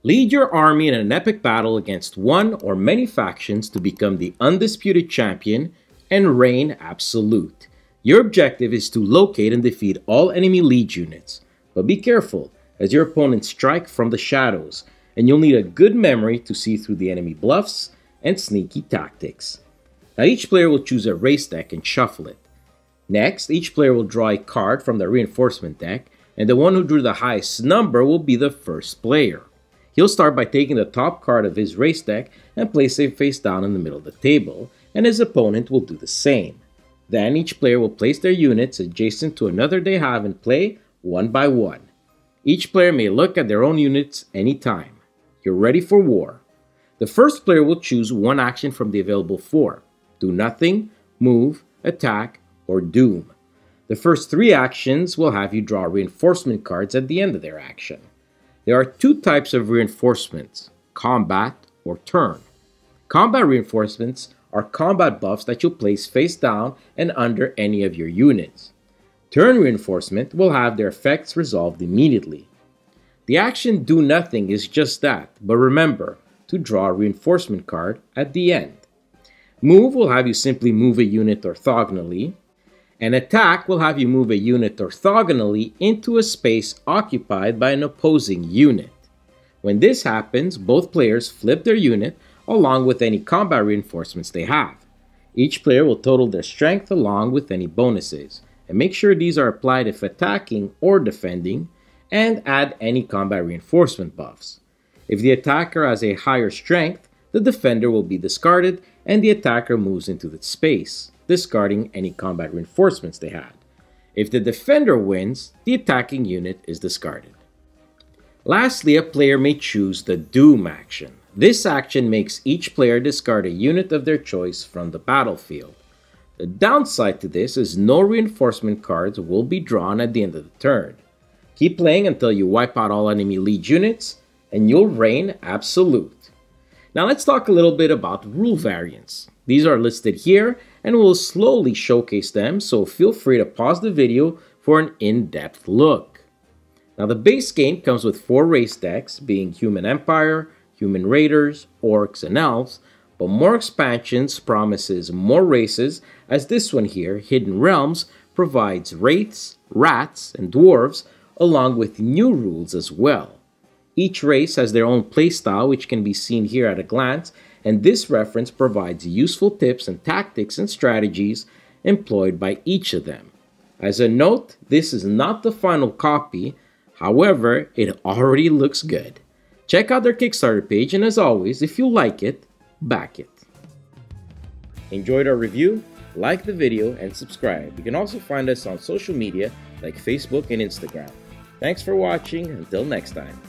Lead your army in an epic battle against one or many factions to become the undisputed champion and reign absolute. Your objective is to locate and defeat all enemy lead units, but be careful as your opponents strike from the shadows, and you'll need a good memory to see through the enemy bluffs and sneaky tactics. Now each player will choose a race deck and shuffle it. Next, each player will draw a card from the reinforcement deck, and the one who drew the highest number will be the first player. He'll start by taking the top card of his race deck and place it face down in the middle of the table, and his opponent will do the same. Then each player will place their units adjacent to another they have in play one by one. Each player may look at their own units anytime. You're ready for war. The first player will choose one action from the available four: do nothing, move, attack, or doom. The first three actions will have you draw reinforcement cards at the end of their action. There are two types of reinforcements: combat or turn. Combat reinforcements are combat buffs that you'll place face down and under any of your units. Turn reinforcement will have their effects resolved immediately. The action do nothing is just that, but remember to draw a reinforcement card at the end. Move will have you simply move a unit orthogonally, and attack will have you move a unit orthogonally into a space occupied by an opposing unit. When this happens, both players flip their unit along with any combat reinforcements they have. Each player will total their strength along with any bonuses, and make sure these are applied if attacking or defending, and add any combat reinforcement buffs. If the attacker has a higher strength, the defender will be discarded and the attacker moves into the space, discarding any combat reinforcements they had. If the defender wins, the attacking unit is discarded. Lastly, a player may choose the Doom action. This action makes each player discard a unit of their choice from the battlefield. The downside to this is no reinforcement cards will be drawn at the end of the turn. Keep playing until you wipe out all enemy lead units, and you'll reign absolute. Now let's talk a little bit about rule variants. These are listed here, and we'll slowly showcase them, so feel free to pause the video for an in-depth look. Now the base game comes with 4 race decks, being Human Empire, Human Raiders, Orcs, and Elves, but more expansions promises more races, as this one here, Hidden Realms, provides Wraiths, Rats, and Dwarves, along with new rules as well. Each race has their own playstyle, which can be seen here at a glance, and this reference provides useful tips and tactics and strategies employed by each of them. As a note, this is not the final copy, however, it already looks good. Check out their Kickstarter page, and as always, if you like it, back it. Enjoyed our review? Like the video and subscribe. You can also find us on social media like Facebook and Instagram. Thanks for watching. Until next time.